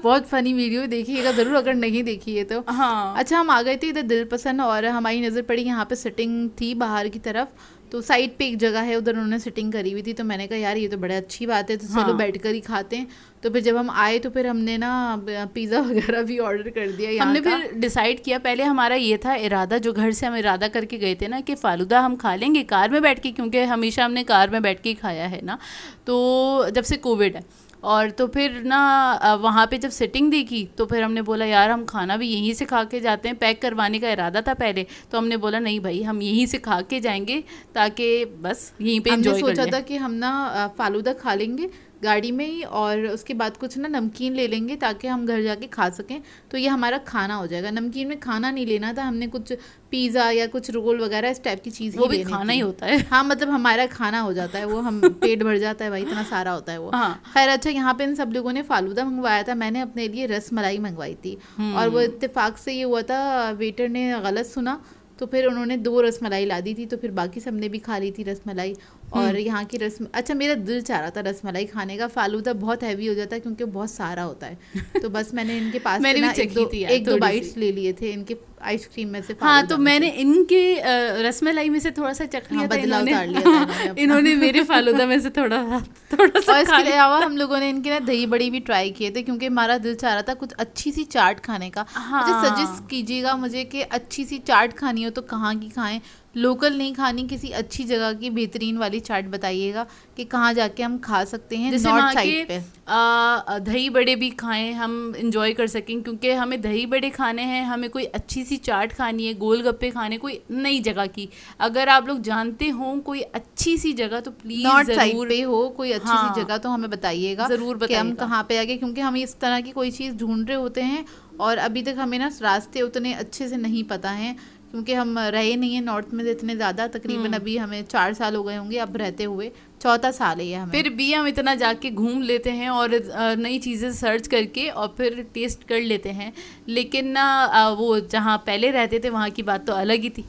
[SPEAKER 2] बहुत फनी वीडियो, देखिएगा ज़रूर अगर नहीं देखी है तो।
[SPEAKER 1] हाँ।
[SPEAKER 2] अच्छा हम आ गए थे इधर दिल पसंद और हमारी नज़र पड़ी यहाँ पे सिटिंग थी बाहर की तरफ, तो साइड पे एक जगह है उधर उन्होंने सिटिंग करी हुई थी, तो मैंने कहा यार ये तो बड़ा अच्छी बात है, तो चलो बैठ कर ही खाते हैं। तो फिर जब हम आए तो फिर हमने ना पिज़्ज़ा वगैरह भी ऑर्डर कर दिया।
[SPEAKER 1] हमने फिर डिसाइड किया, पहले हमारा ये था इरादा, जो घर से हम इरादा करके गए थे ना कि फालूदा हम खा लेंगे कार में बैठ के, क्योंकि हमेशा हमने कार में बैठ के ही खाया है ना, तो जब से कोविड है। और तो फिर ना वहाँ पे जब सेटिंग देखी तो फिर हमने बोला यार हम खाना भी यहीं से खा के जाते हैं, पैक करवाने का इरादा था पहले, तो हमने बोला नहीं भाई हम यहीं से खा के जाएंगे ताकि बस यहीं पे एंजॉय कर लें।
[SPEAKER 2] हमने सोचा था कि हम ना फालूदा खा लेंगे गाड़ी में ही, और उसके बाद कुछ ना नमकीन ले लेंगे ताकि हम घर जाके खा सकें, तो ये हमारा खाना हो जाएगा। नमकीन में खाना नहीं लेना था, हमने कुछ पिज़्ज़ा या कुछ रोल वगैरह इस टाइप की चीज़
[SPEAKER 1] वो भी खाना ही होता है।
[SPEAKER 2] हाँ मतलब हमारा खाना हो जाता है वो, हम पेट भर जाता है भाई, इतना सारा होता है वो।
[SPEAKER 1] हाँ।
[SPEAKER 2] खैर अच्छा यहाँ पे इन सब लोगों ने फालूदा मंगवाया था, मैंने अपने लिए रस मलाई मंगवाई थी, और वो इत्तेफाक से ये हुआ था वेटर ने गलत सुना, तो फिर उन्होंने 2 रसमलाई ला दी थी, तो फिर बाकी सबने भी खा ली थी रसमलाई। और यहाँ की अच्छा मेरा दिल चाह रहा था रसमलाई खाने का, फालूदा बहुत हैवी हो जाता है क्योंकि बहुत सारा होता है, तो बस मैंने इनके पास
[SPEAKER 1] मैंने
[SPEAKER 2] ना
[SPEAKER 1] भी
[SPEAKER 2] एक दो बाइट्स ले लिए थे इनके आइसक्रीम में से।
[SPEAKER 1] हाँ तो मैंने इनके रसमलाई में से थोड़ा सा चख लिया था, इन्होंने मेरे फालूदा में से थोड़ा सा।
[SPEAKER 2] और इसके अलावा हम लोगों ने इनके ना दही बड़ी भी ट्राई किए थे, क्योंकि हमारा दिल चाह रहा था कुछ अच्छी सी चाट खाने का। मुझे सजेस्ट कीजिएगा मुझे कि अच्छी सी चाट खानी हो तो कहाँ की खाएं, लोकल नहीं खानी, किसी अच्छी जगह की बेहतरीन वाली चाट बताइएगा कि कहाँ जाके हम खा सकते हैं नॉर्थ साइड पे।
[SPEAKER 1] दही बड़े भी खाएं, हम इंजॉय कर सकें, क्योंकि हमें दही बड़े खाने हैं, हमें कोई अच्छी सी चाट खानी है, गोलगप्पे खाने कोई नई जगह की। अगर आप लोग जानते हो कोई अच्छी सी जगह तो प्लीज
[SPEAKER 2] नॉर्थ साइड पे हो कोई अच्छी सी जगह तो हमें बताइएगा
[SPEAKER 1] ज़रूर बताइएगा
[SPEAKER 2] हम कहाँ पे आगे, क्योंकि हम इस तरह की कोई चीज़ ढूंढ रहे होते हैं और अभी तक हमें ना रास्ते उतने अच्छे से नहीं पता हैं, क्योंकि हम रहे नहीं हैं नॉर्थ में इतने ज़्यादा, तकरीबन अभी हमें 4 साल हो गए होंगे अब रहते हुए, 4था साल है हमें।
[SPEAKER 1] फिर भी हम इतना जाके घूम लेते हैं और नई चीज़ें सर्च करके और फिर टेस्ट कर लेते हैं, लेकिन ना वो जहाँ पहले रहते थे वहाँ की बात तो अलग ही थी।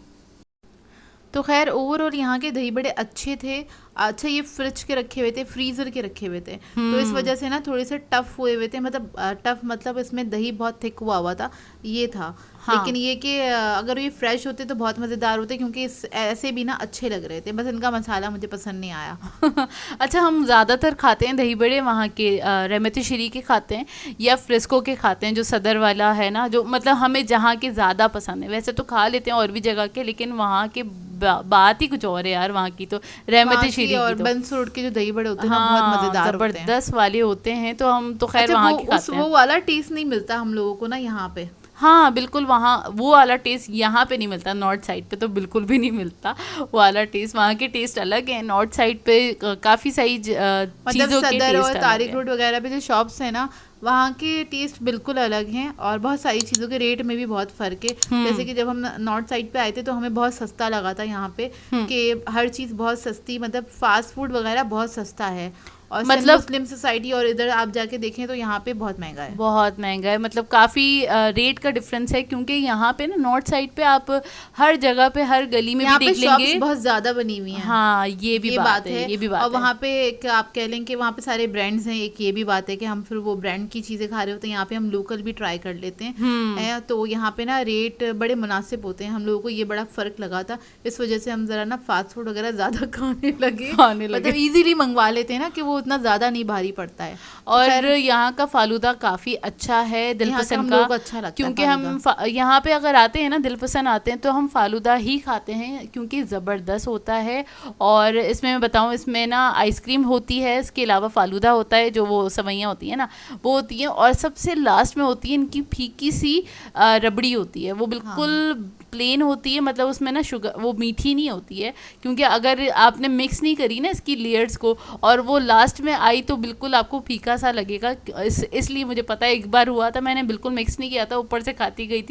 [SPEAKER 2] तो खैर ओवरऑल यहाँ के दही बड़े अच्छे थे। अच्छा ये फ्रिज के रखे हुए थे, फ्रीज़र के रखे हुए थे, तो इस वजह से ना थोड़े से टफ़ हुए हुए थे, मतलब टफ़ मतलब इसमें दही बहुत थिक हुआ था, ये था। हाँ। लेकिन ये कि अगर ये फ्रेश होते तो बहुत मज़ेदार होते, क्योंकि ऐसे भी ना अच्छे लग रहे थे, बस इनका मसाला मुझे पसंद नहीं आया।
[SPEAKER 1] अच्छा हम ज़्यादातर खाते हैं दही बड़े वहाँ के रहमत शरी के खाते हैं या फ्रिस्को के खाते हैं, जो सदर वाला है ना, जो मतलब हमें जहाँ के ज़्यादा पसंद है। वैसे तो खा लेते हैं और भी जगह के, लेकिन वहाँ के बात ही कुछ और है यार, वहाँ की तो रहमत शरी
[SPEAKER 2] और बंस रोड के जो दही बड़े होते हैं ना बहुत मज़ेदार
[SPEAKER 1] ज़बरदस्त वाले होते हैं, तो हम तो खैर वहाँ के खाते हैं।
[SPEAKER 2] वो वाला टेस्ट नहीं मिलता हम लोगों को ना यहाँ पे।
[SPEAKER 1] हाँ बिल्कुल, वहाँ वो वाला टेस्ट यहाँ पे नहीं मिलता, नॉर्थ साइड पे तो बिल्कुल भी नहीं मिलता वो वाला टेस्ट। वहाँ के टेस्ट अलग है, नॉर्थ साइड पे काफ़ी सही चीज़ों के
[SPEAKER 2] सदर और तारिक रोड वगैरह पे जो शॉप्स हैं ना वहाँ के टेस्ट बिल्कुल अलग हैं, और बहुत सारी चीज़ों के रेट में भी बहुत फ़र्क है। जैसे कि जब हम नॉर्थ साइड पे आए थे तो हमें बहुत सस्ता लगा था यहाँ पे, कि हर चीज़ बहुत सस्ती, मतलब फास्ट फूड वगैरह बहुत सस्ता है। और
[SPEAKER 1] मतलब
[SPEAKER 2] मुस्लिम सोसाइटी और इधर आप जाके देखें तो यहाँ पे बहुत महंगा है।
[SPEAKER 1] बहुत महंगा है, मतलब काफ़ी रेट का डिफरेंस है, क्योंकि यहाँ पे ना नॉर्थ साइड पे आप हर जगह पे हर गली में
[SPEAKER 2] यहाँ
[SPEAKER 1] भी
[SPEAKER 2] पे
[SPEAKER 1] देख लेंगे।
[SPEAKER 2] शॉप्स बहुत ज्यादा बनी हुई हैं।
[SPEAKER 1] हाँ ये भी बात है, ये भी बात
[SPEAKER 2] और
[SPEAKER 1] है।
[SPEAKER 2] वहाँ पे एक आप कह लें कि वहाँ पे सारे ब्रांड्स हैं, एक ये भी बात है कि हम फिर वो ब्रांड की चीज़ें खा रहे होते हैं, यहाँ पे हम लोकल भी ट्राई कर लेते हैं। तो यहाँ पे ना रेट बड़े मुनासिब होते हैं, हम लोगों को ये बड़ा फ़र्क लगा था, इस वजह से हम ज़रा ना फास्ट फूड वगैरह ज़्यादा खाने लगे। मतलब ईजीली मंगवा लेते हैं ना कि वो उतना ज़्यादा नहीं भारी पड़ता है।
[SPEAKER 1] और यहाँ का फालूदा काफ़ी अच्छा है, दिलपसंद का,
[SPEAKER 2] अच्छा लगता है
[SPEAKER 1] क्योंकि हम यहाँ पे अगर आते हैं ना, दिलपसंद आते हैं तो हम फालूदा ही खाते हैं, क्योंकि ज़बरदस्त होता है। और इसमें मैं बताऊँ, इसमें ना आइसक्रीम होती है, इसके अलावा फालूदा होता है, जो वो सवैयाँ होती हैं ना वो होती हैं, और सबसे लास्ट में होती है इनकी फीकी सी रबड़ी होती है, वो बिल्कुल प्लेन होती है, मतलब उसमें ना शुगर, वो मीठी नहीं होती है, क्योंकि अगर आपने मिक्स नहीं करी ना इसकी लेयर्स को और वो लास्ट में आई तो बिल्कुल आपको फीका सा लगेगा। इसलिए मुझे पता है, एक बार हुआ था मैंने बिल्कुल मिक्स नहीं किया था, ऊपर से खाती गई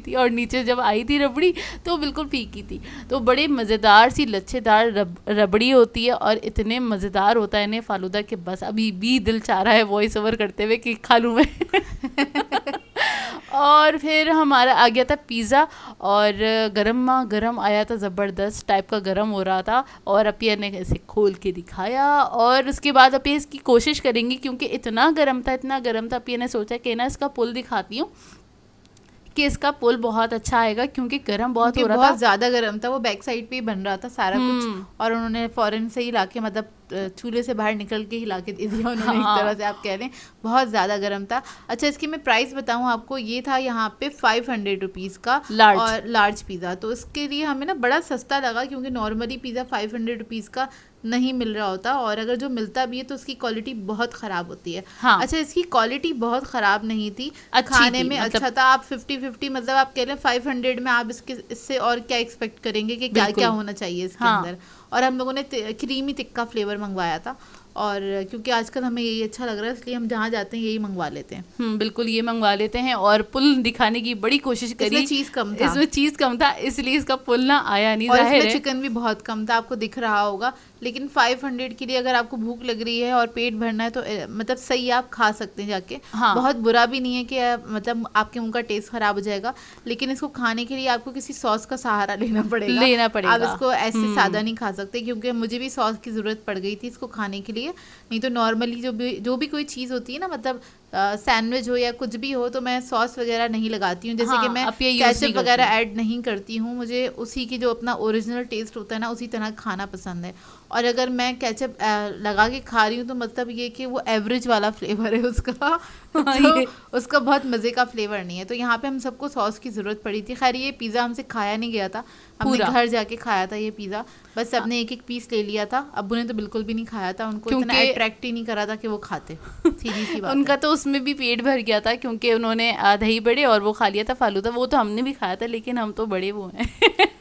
[SPEAKER 1] थी और नीचे जब आई थी रबड़ी तो बिल्कुल फीकी थी। तो बड़े मज़ेदार सी लच्छेदार रबड़ी होती है और इतने मज़ेदार होता है इन्हें फालूदा के बस अभी भी दिल चाह रहा है वॉइस ओवर करते हुए कि खा लूँ मैं। और फिर हमारा आ गया था पिज़्ज़ा, और गरम आया था, ज़बरदस्त टाइप का गरम हो रहा था, और अपिया ने इसे खोल के दिखाया, और उसके बाद अपिया इसकी कोशिश करेंगी, क्योंकि इतना गर्म था अपिया ने सोचा कि ना इसका पुल दिखाती हूँ कि इसका पुल बहुत अच्छा आएगा, क्योंकि गर्म बहुत हो रहा था,
[SPEAKER 2] बहुत ज़्यादा गर्म था, वो बैक साइड पे ही बन रहा था सारा कुछ, और उन्होंने फौरन से ही लाके, मतलब चूल्हे से बाहर निकल के हिला के दे दिया उन्होंने। एक तरह से आप कह लें बहुत ज़्यादा गर्म था। अच्छा, इसकी मैं प्राइस बताऊं आपको, ये था यहाँ पे 500 रुपीज़ का लार्ज पिज़्ज़ा, तो इसके लिए हमें ना बड़ा सस्ता लगा, क्योंकि नॉर्मली पिज़्ज़ा 500 रुपीज़ का नहीं मिल रहा होता, और अगर जो मिलता भी है तो उसकी क्वालिटी बहुत ख़राब होती है।
[SPEAKER 1] हाँ।
[SPEAKER 2] अच्छा, इसकी क्वालिटी बहुत ख़राब नहीं थी, खाने में मतलब अच्छा था। आप 50-50 मतलब आप कह लें 500 में आप इससे और क्या एक्सपेक्ट करेंगे कि क्या क्या होना चाहिए इसके अंदर। और हम लोगों ने क्रीमी टिक्का फ्लेवर मंगवाया था, और क्योंकि आजकल हमें यही अच्छा लग रहा है, इसलिए हम जहाँ जाते हैं यही मंगवा लेते हैं।
[SPEAKER 1] बिल्कुल ये मंगवा लेते हैं, और पुल दिखाने की बड़ी कोशिश करी,
[SPEAKER 2] इसमें चीज़ कम था
[SPEAKER 1] इसलिए इसका पुल ना आया नहीं,
[SPEAKER 2] और इसमें चिकन भी बहुत कम था, आपको दिख रहा होगा। लेकिन 500 के लिए अगर आपको भूख लग रही है और पेट भरना है तो मतलब सही आप खा सकते हैं जाके। हाँ। बहुत बुरा भी नहीं है कि मतलब आपके मुंह का टेस्ट खराब हो जाएगा, लेकिन इसको खाने के लिए आपको किसी सॉस का सहारा लेना पड़ेगा। आप इसको ऐसे सादा नहीं खा सकते, क्योंकि मुझे भी सॉस की ज़रूरत पड़ गई थी इसको खाने के लिए। नहीं तो नॉर्मली जो भी कोई चीज़ होती है ना, मतलब सैंडविच हो या कुछ भी हो, तो मैं सॉस वगैरह नहीं लगाती हूँ, जैसे कि मैं केचप वगैरह ऐड नहीं करती हूँ। मुझे उसी की जो अपना ओरिजिनल टेस्ट होता है ना, उसी तरह खाना पसंद है। और अगर मैं केचप लगा के खा रही हूँ तो मतलब ये कि वो एवरेज वाला फ्लेवर है उसका, तो उसका बहुत मज़े का फ्लेवर नहीं है। तो यहाँ पे हम सबको सॉस की ज़रूरत पड़ी थी। खैर ये पिज़्ज़ा हमसे खाया नहीं गया था, हमने घर जाके खाया था ये पिज़्ज़ा, बस सबने एक पीस ले लिया था। अब्बू ने तो बिल्कुल भी नहीं खाया था, उनको इतना अट्रैक्ट ही नहीं करा था कि वो खाते। सीधी सी बात
[SPEAKER 1] उनका तो उसमें भी पेट भर गया था, क्योंकि उन्होंने दही बड़े और वो खा लिया था फालूदा, वो तो हमने भी खाया था, लेकिन हम तो बड़े वो हैं।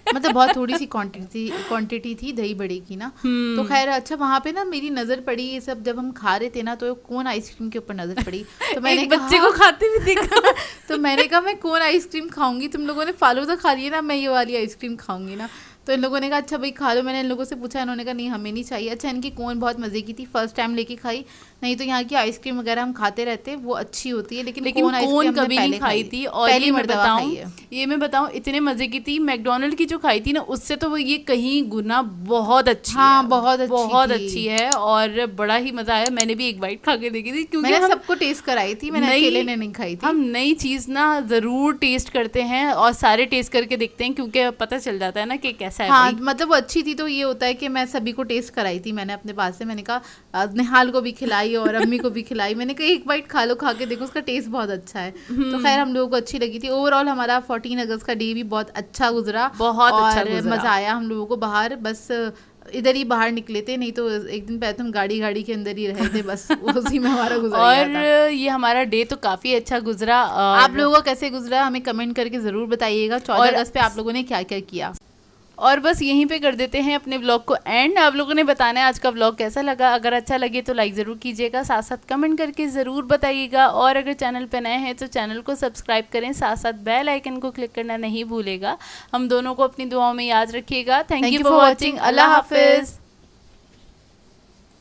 [SPEAKER 2] मतलब बहुत थोड़ी सी क्वांटिटी थी दही बड़े की ना। तो खैर अच्छा, वहाँ पे ना मेरी नज़र पड़ी, ये सब जब हम खा रहे थे ना, तो कोन आइसक्रीम के ऊपर नज़र पड़ी, तो मैंने
[SPEAKER 1] बच्चे को खाते हुए देखा।
[SPEAKER 2] तो मैंने कहा मैं कोन आइसक्रीम खाऊंगी, तुम लोगों ने फालूदा खा लिया ना, मैं ये वाली आइसक्रीम खाऊंगी ना। तो इन लोगों ने कहा अच्छा भाई खा लो। मैंने इन लोगों से पूछा, इन्होंने कहा नहीं हमें नहीं चाहिए। अच्छा, इनकी कोन बहुत मज़े की थी, फर्स्ट टाइम लेके खाई, नहीं तो यहाँ की आइसक्रीम वगैरह हम खाते रहते हैं, वो अच्छी होती है, लेकिन
[SPEAKER 1] कोन कभी नहीं खाई थी। और ये मैं बताऊँ इतने मज़े की थी, मैकडोनल्ड की जो खाई थी ना, उससे तो वो ये कहीं गुना बहुत अच्छी है, बहुत अच्छी है, और बड़ा ही मज़ा आया। मैंने भी एक बाइट खा के देखी थी, क्योंकि
[SPEAKER 2] मैंने सबको टेस्ट कराई थी, मैंने अकेले ने नहीं खाई थी।
[SPEAKER 1] हम नई चीज़ ना ज़रूर टेस्ट करते हैं, और सारे टेस्ट करके देखते हैं, क्योंकि पता चल जाता है ना कि कैसा है।
[SPEAKER 2] हाँ, मतलब वो अच्छी थी, तो ये होता है कि मैं सभी को टेस्ट कराई थी मैंने अपने पास से। मैंने कहा निहाल को भी खिलाई और अम्मी को भी खिलाई, मैंने कहा एक बाइट खा लो, खा के देखो, उसका टेस्ट बहुत अच्छा है। तो खैर हम लोगों को अच्छी लगी थी। ओवरऑल हमारा 14 अगस्त का डे भी बहुत अच्छा गुजरा,
[SPEAKER 1] बहुत अच्छा गुजरा।
[SPEAKER 2] मज़ा आया हम लोगों को। बाहर बस इधर ही बाहर निकले थे, नहीं तो एक दिन पहले तो हम गाड़ी के अंदर ही रहे थे, बस उसी में हमारा गुजरा।
[SPEAKER 1] और ये हमारा डे तो काफ़ी अच्छा गुजरा।
[SPEAKER 2] आप लोगों का कैसे गुजरा हमें कमेंट करके ज़रूर बताइएगा। 14 अगस्त पे आप लोगों ने क्या क्या किया।
[SPEAKER 1] और बस यहीं पे कर देते हैं अपने व्लॉग को एंड। आप लोगों ने बताना है आज का व्लॉग कैसा लगा। अगर अच्छा लगे तो लाइक ज़रूर कीजिएगा, साथ साथ कमेंट करके ज़रूर बताइएगा, और अगर चैनल पे नए हैं तो चैनल को सब्सक्राइब करें, साथ साथ बेल आइकन को क्लिक करना नहीं भूलेगा। हम दोनों को अपनी दुआओं में याद रखिएगा। Thank you for watching. Allah हाफिज़।